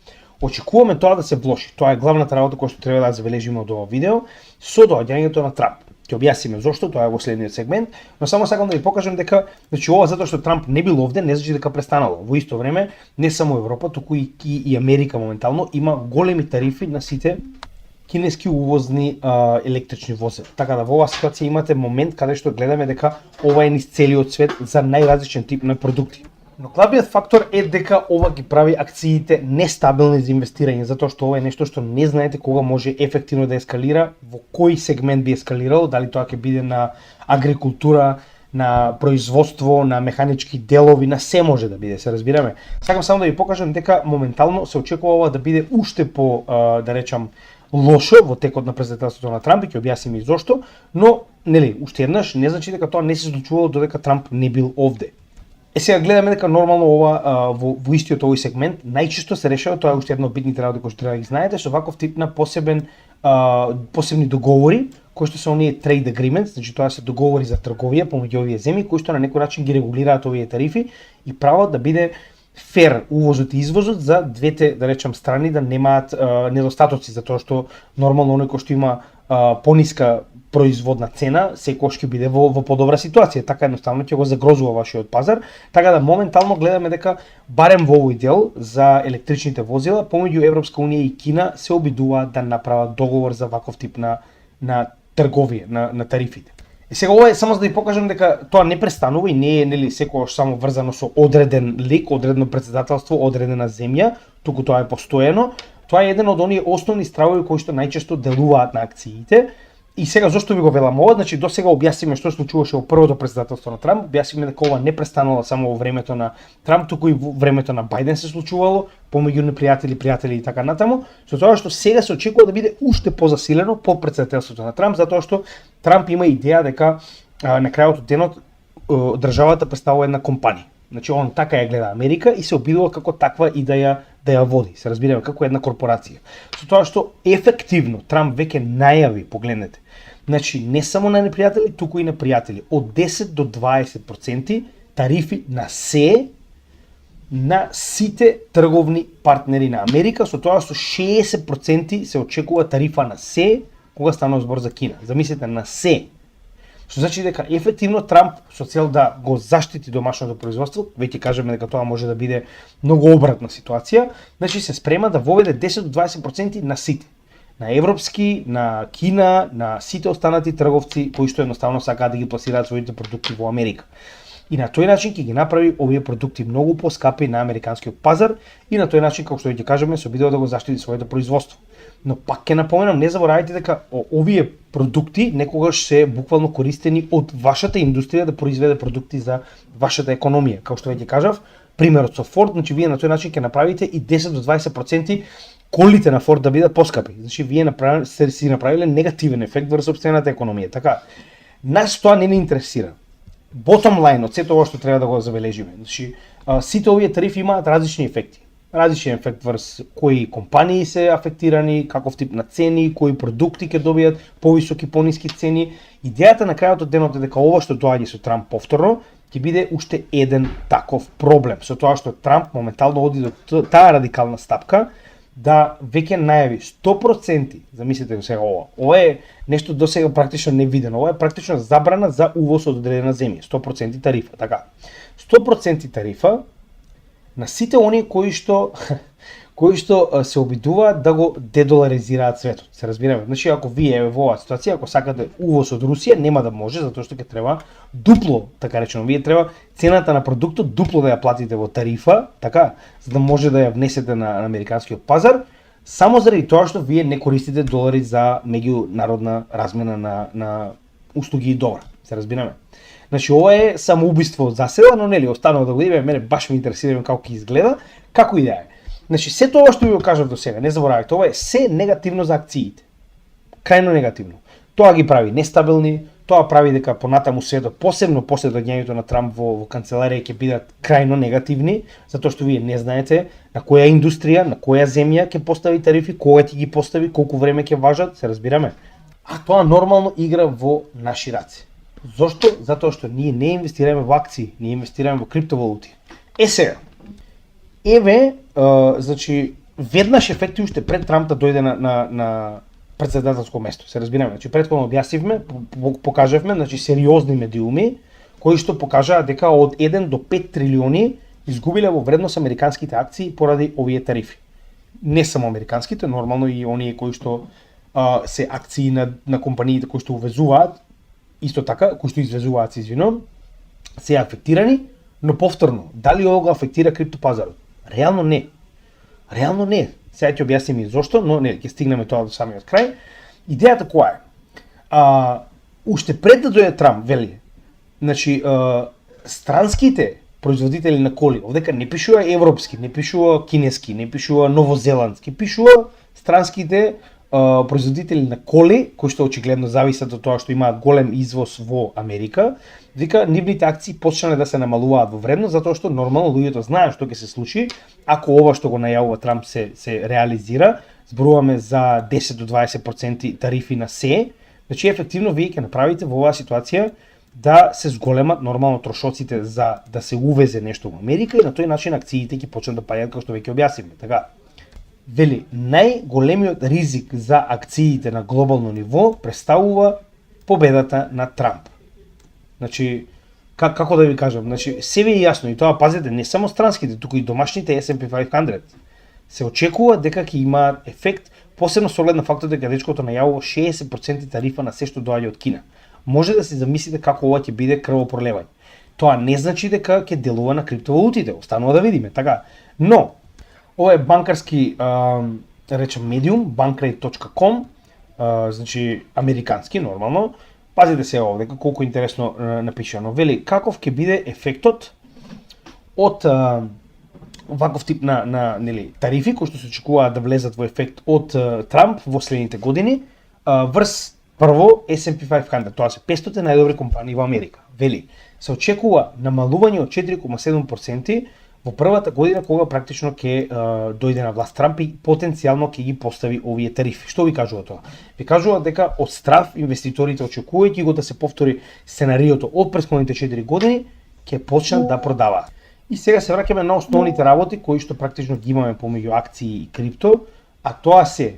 Очекуваме тоа да се влоши. Тоа е главната работа која што треба да забележиме од ова видео со доаѓањето на Трамп. Ќе објасниме зошто, тоа е во следниот сегмент, но само сакам да ви покажам дека значи ова затоа што Трамп не бил овде не значи дека престанало. Во исто време не само Европа, туку и Америка моментално има големи тарифи на сите кинески увозни електрични возила. Така да во оваа ситуација имате момент каде што гледаме дека ова е низ целиот свет за најразличен тип на продукти. Но главниот фактор е дека ова ги прави акциите нестабилни за инвестирање, затоа што ова е нешто што не знаете кога може ефективно да ескалира, во кој сегмент би ескалирало, дали тоа ќе биде на агрикултура, на производство, на механички делови, на се може да биде, се разбираме. Сакам само да ви покажам дека моментално се очекува ова да биде уште по, да речам, лошо во текот на претседателството на Трамп, и ќе објасним и зошто, но нели, уште еднаш не значи дека тоа не се случувало додека Трамп не бил овде. Сега гледаме дека нормално ова во истиот овој сегмент најчесто се решава, тоа е уште една од битните работи кои што треба да ги знаете, со ваков тип на посебни договори, кои што се оние trade agreements, значи тоа се договори за трговија помеѓу овие земји кои што на некој начин ги регулираат овие тарифи и прават да биде фер увозот и извозот за двете, да речам, страни да немаат недостатоци, затоа што нормално оној кој што има пониска производна цена, секогаш ќе биде во подобра ситуација, така едноставно ќе го загрозува вашиот пазар, така да моментално гледаме дека барем во овој дел за електричните возила помеѓу Европска унија и Кина се обидуваат да направат договор за ваков тип на трговија, на тарифите. И сега ова е само за да ви покажам дека тоа не престанува и не е нели секогаш само врзано со одреден лик, одредено претседателство, одредена земја, туку тоа е постојано. Тоа е еден од оние основни стравови кои што најчесто делуваат на акциите. И сега зошто ви го велам ова? Значи досега објаснивме што се случуваше во првото претседателство на Трамп, објаснивме дека ова не престанало само во времето на Трамп, туку и во времето на Бајден се случувало, помеѓу непријатели, пријатели и така натаму, со тоа што сега се очекува да биде уште позасилено по претседателството на Трамп, затоа што Трамп има идеја дека на крајот од денот државата представува една компанија. Значи он така ја гледа Америка и се обидува како таква и да ја води, се разбираме, како една корпорација. Со тоа што ефективно Трамп веќе најави, погледнете, значи не само на непријатели, туку и на пријатели, од 10 до 20% тарифи на сите трговни партнери на Америка, со тоа што 60% се очекува тарифа на се, кога станува збор за Кина. Замислете, на се. Што значи дека ефективно Трамп со цел да го заштити домашното производство, веќе кажеме дека тоа може да биде многу обратна ситуација, значи се спрема да воведе 10 до 20% на сите. На европски, на Кина, на сите останати трговци кои што едноставно сакаат да ги пласираат своите продукти во Америка. И на тој начин ќе ги направи овие продукти многу поскапи на американскиот пазар и на тој начин, како што ќе кажеме, се обидува да го заштити своето производство. Но пак ќе напоменам, не заборавајте дека овие продукти некогаш се буквално користени од вашата индустрија да произведе продукти за вашата економија. Како што веќе кажав, примерот со Ford, значи вие на тој начин ќе направите и 10 до 20% колите на Ford да бидат поскапи. Значи вие сте си направиле негативен ефект врз сопствената економија. Така, нас тоа не ни интересира. Bottom line од сето ова што треба да го забележиме. Значи, сите овие тарифи имаат различни ефекти. Различен ефект врз кои компании се афектирани, каков тип на цени, кои продукти ќе добијат повисоки, пониски цени. Идејата на крајот од денот е дека ова што доаѓа со Трамп повторно ќе биде уште еден таков проблем. Со тоа што Трамп моментално оди до таа радикална стапка да веќе најави 100%, замислете го сега ова. Ова е нешто досега практично невидено. Ова е практично забрана за увоз од одредена земја, 100% тарифа, така. 100% тарифа на сите оние кои што се обидуваат да го дедоларизираат светот. Се разбираме. Значи ако вие во оваа ситуација, ако сакате увоз од Русија, нема да може затоа што ќе треба дупло, така речено, вие треба цената на продуктот дупло да ја платите во тарифа, така, за да може да ја внесете на американскиот пазар, само заради тоа што вие не користите долари за меѓународна размена на услуги и добра. Се разбираме. Значи ова е самоубиство за сега, но нели останува да го видиме, мене баш ме интересира како ќе изгледа, како и да е. Значи сето ова што ви го кажав до сега, не заборавајте, ова е се негативно за акциите. Крајно негативно. Тоа ги прави нестабилни, тоа прави дека понатаму светот, посебно после доаѓањето на Трамп во канцеларија ќе бидат крајно негативни, затоа што вие не знаете на која индустрија, на која земја ќе постави тарифи, кога ќе ги постави, колку време ќе важат, се разбираме. А тоа нормално игра во наши раце. Зошто? Затоа што ние не инвестираме во акции, ние инвестираме во криптовалути. Сега, значи, веднаш ефекти уште пред Трамп да дојде на претседателско место. Се разбираме, значи претходно објаснивме, покажавме, значи сериозни медиуми кои што покажаа дека од 1 до 5 трилиони изгубиле во вредност американските акции поради овие тарифи. Не само американските, нормално и оние кои што се акции на компаниите кои што увезуваат, исто така, кои што извезуваат, се извинувам, се афектирани, но повторно, дали ова го афектира криптопазарот? Реално не. Реално не. Сега ќе објасним и зошто, но не, ќе стигнеме тоа до самиот крај. Идејата која е? Уште пред да дојде Трамп, вели, значи, странските производители на коли, овдека не пишува европски, не пишува кинески, не пишува новозеландски, пишува странските производители на коли, кои што очигледно зависат од тоа што имаат голем извоз во Америка, вика нивните акции почнале да се намалуваат во вредност затоа што нормално луѓето знаат што ќе се случи ако ова што го најавува Трамп се реализира. Зборуваме за 10 до 20% тарифи на се. Значи ефективно вие ќе направите во оваа ситуација да се зголемат нормално трошоците за да се увезе нешто во Америка и на тој начин акциите ќе почнат да паѓаат како што веќе објаснивме. Така, вели, најголемиот ризик за акциите на глобално ниво представува победата на Трамп. Значи, како да ви кажам, значи, се ви е јасно и тоа пазете не само странските, туку и домашните S&P 500. Се очекува дека ќе има ефект, посебно со оглед на фактот дека дечкото најавува 60% тарифа на се што доаѓа од Кина. Може да се замислите како ова ќе биде крвопролевање. Тоа не значи дека ќе делува на криптовалутите, останува да видиме, така. Но ова е банкарски речем медиум, bankrate.com, значи американски нормално. Пазите се овде колку интересно напишано. Вели каков ќе биде ефектот од ваков тип на нели тарифи кои што се очекуваат да влезат во ефект од Трамп во следните години врз прво S&P 500, тоа се 500 најдобри компании во Америка. Вели се очекува намалување од 4,7% во првата година кога практично ќе дојде на власт Трамп и потенцијално ќе ги постави овие тарифи. Што ви кажува тоа? Ви кажува дека од страв инвеститорите очекувајќи го да се повтори сценариото од претходните 4 години ќе почнат да продаваат. И сега се враќаме на основните работи кои што практично ги имаме помеѓу акции и крипто, а тоа се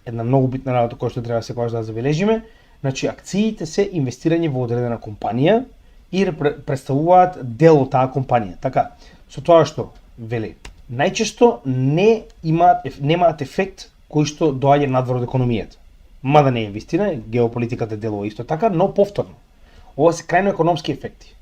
една многу битна работа која што треба секогаш да забележиме. Значи акциите се инвестирање во одредена компанија и представуваат дел од таа компанија. Така, со тоа што вели, најчесто немаат ефект кој што доаѓа надвор од економијата. Мада не е вистина, геополитиката делува исто така, но повторно. Ова се крајно економски ефекти.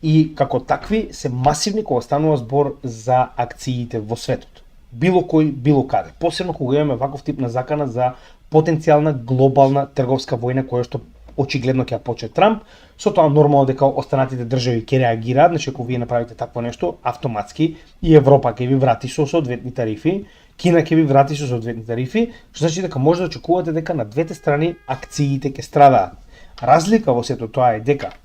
И како такви се масивни кога станува збор за акциите во светот. Било кој, било каде. Посебно кога имаме ваков тип на закана за потенцијална глобална трговска војна која што очигледно ќе ја почне Трамп, со тоа нормално дека останатите држави ќе реагираат, значи ако вие направите такво нешто, автоматски и Европа ќе ви врати со соодветни тарифи, Кина ќе ви врати со соодветни тарифи, што значи дека може да очекувате дека на двете страни акциите ќе страдаат. Разлика во сето тоа е дека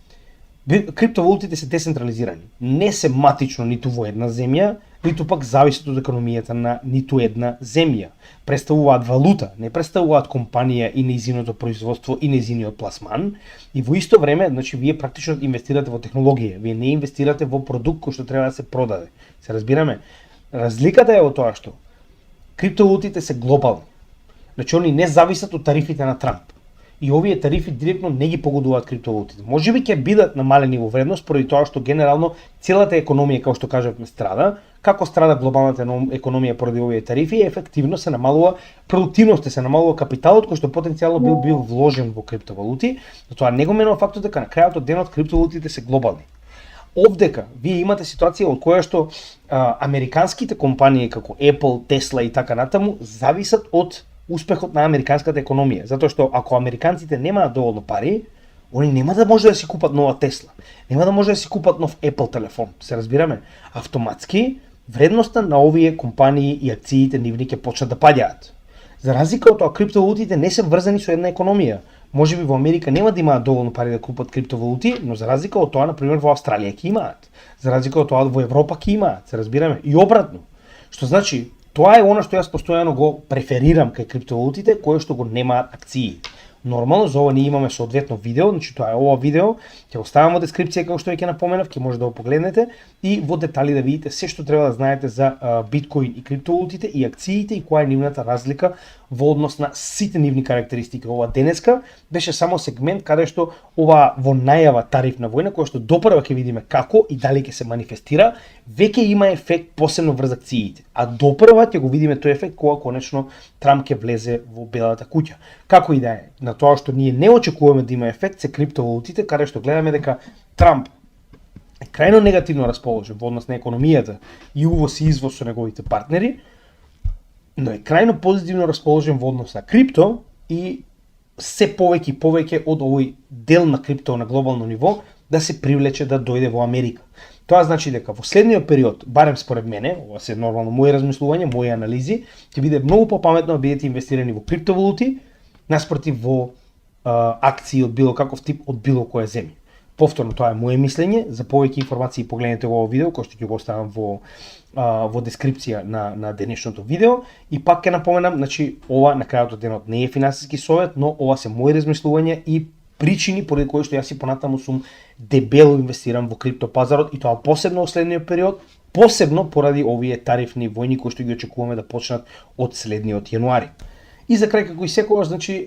криптовалутите се децентрализирани, не се матично ниту во една земја, ниту пак зависат од економијата на ниту една земја. Представуваат валута, не представуваат компанија и нејзиното производство и нејзиниот пласман, и во исто време, значи вие практично инвестирате во технологија, вие не инвестирате во продукт кој што треба да се продаде. Се разбираме? Разликата е во тоа што криптовалутите се глобални. Значи они не зависат од тарифите на Трамп. И овие тарифи директно не ги погодуваат криптовалутите. Можеби ќе бидат намалени во вредност поради тоа што генерално целата економија, како што кажавме, страда. Како страда глобалната економија поради овие тарифи, ефективно се намалува продуктивноста, се намалува капиталот кој што потенцијално бил вложен во криптовалути, но тоа не го менува фактот дека на крајот од денот криптовалутите се глобални. Овдека вие имате ситуација од која што американските компании како Apple, Tesla и така натаму зависат од успехот на американската економија, затоа што ако американците немаат доволно пари, они нема да може да си купат нова Тесла, нема да може да си купат нов Apple телефон, се разбираме. Автоматски вредноста на овие компании и акциите нивни ќе почнат да паѓаат. За разлика од тоа, криптовалутите не се врзани со една економија. Можеби во Америка нема да имаат доволно пари да купат криптовалути, но за разлика од тоа, например, во Австралија ќе имаат. За разлика од тоа, во Европа ќе имаат, се разбираме. И обратно. Што значи, тоа е она што јас постојано го преферирам кај криптовалутите, кои што го немаат акции. Нормално, за ова ние имаме соодветно видео, значи тоа е ова видео, ќе го ставам во дескрипција како што веќе напоменав, ќе може да го погледнете и во детали да видите се што треба да знаете за биткоин и криптовалутите и акциите и која е нивната разлика во однос на сите нивни карактеристики. Ова денеска беше само сегмент каде што ова во најава тарифна војна, која што допрва ќе видиме како и дали ќе се манифестира, веќе има ефект посебно врз акциите. А допрва ќе го видиме тој ефект кога конечно Трамп ќе влезе во Белата куќа. Како и да е, на тоа што ние не очекуваме да има ефект се криптовалутите, каде што гледаме дека Трамп е крајно негативно расположен во однос на економијата и увоз и извоз со неговите партнери, но е крајно позитивно расположен во однос на крипто и се повеќе и повеќе од овој дел на крипто на глобално ниво да се привлече да дојде во Америка. Тоа значи дека во следниот период, барем според мене, ова се нормално мои размислувања, мои анализи, ќе биде многу попаметно да бидете инвестирани во криптовалути наспротив во акции од било каков тип од било која земја. Повторно, тоа е моje мислење. За повеќе информации погледнете во видео, кој што ќе го оставам во дескрипција на денешното видео. И пак ќе напоменам, значи, ова на крајот од денот не е финансиски совет, но ова се мои размислувања и причини поради кои што јас и понатаму сум дебело инвестирам во криптопазарот и тоа посебно во следниот период, посебно поради овие тарифни војни кои што ги очекуваме да почнат од следниот јануари. И за крај, како и секогаш, значи,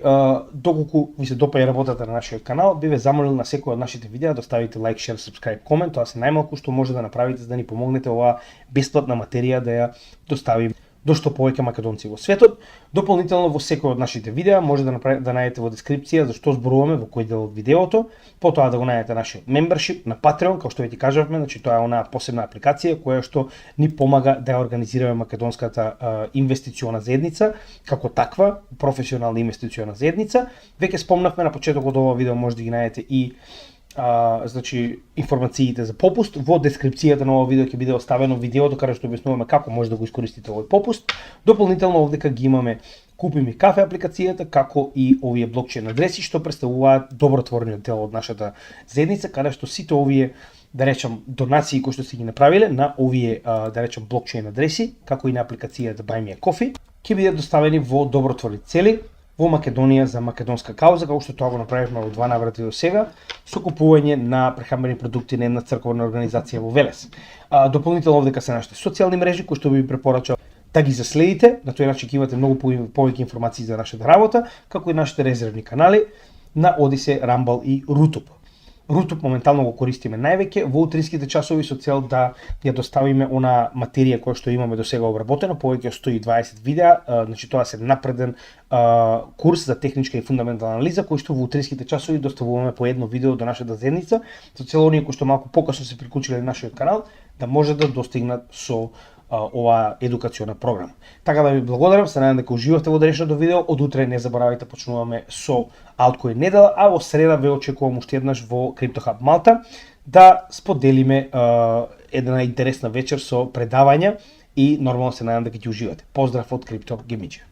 доколку ви се допаѓа работата на нашиот канал, би ве замолил на секој од нашите видеа да ставите лайк, шер, сабскрајб, комент, тоа се најмалку што може да направите за да ни помогнете оваа бесплатна материја да ја доставим до што повеќе македонци во светот. Дополнително во секој од нашите видеа може да најдете во дескрипција за што зборуваме во кој дел од видеото, потоа да го најдете нашиот membership на Patreon, како што веќе кажавме, значи тоа е онаа посебна апликација која што ни помага да ја организираме македонската инвестициона заедница, како таква професионална инвестициона заедница. Веќе спомнавме на почетокот од ова видео може да ги најдете и значи информациите за попуст. Во дескрипцијата на овој видео ќе биде оставено видеото каде што објаснуваме како може да го искористите овој попуст. Дополнително овдека ги имаме Купи ми кафе апликацијата, како и овие блокчейн адреси што представуваат добротворниот дел од нашата заедница, каде што сите овие, да речам, донации кои што си ги направиле на овие, да речам, блокчейн адреси, како и на апликацијата Buy Me a Coffee, ќе бидат доставени во добротворни цели во Македонија за македонска кауза, како што тоа го направивме во 2 наврати до сега, со купување на прехранбени продукти на една црковна организација во Велес. Дополнително овдека се нашите социјални мрежи кои што би препорачал да ги заследите, на тој начин ќе имате многу повеќе информации за нашата работа, како и нашите резервни канали на Одисе, Рамбал и Рутуп. Рутуп моментално го користиме највеќе во утринските часови со цел да ја доставиме она материја која што имаме до сега обработена, повеќе од 120 видеа, значи тоа се напреден курс за техничка и фундаментална анализа кој што во утринските часови доставуваме по едно видео до нашата заедница, со цел оние кои што малку покасно се приклучиле на нашиот канал да може да достигнат со оваа едукациона програма. Така да ви благодарам, се надевам дека уживавте во денешното видео. Од утре не заборавајте, почнуваме со Altcoin недела, а во среда ве очекувам уште еднаш во CryptoHub Малта да споделиме една интересна вечер со предавања и нормално се надевам дека ќе уживате. Поздрав од Крипто Гемиџи.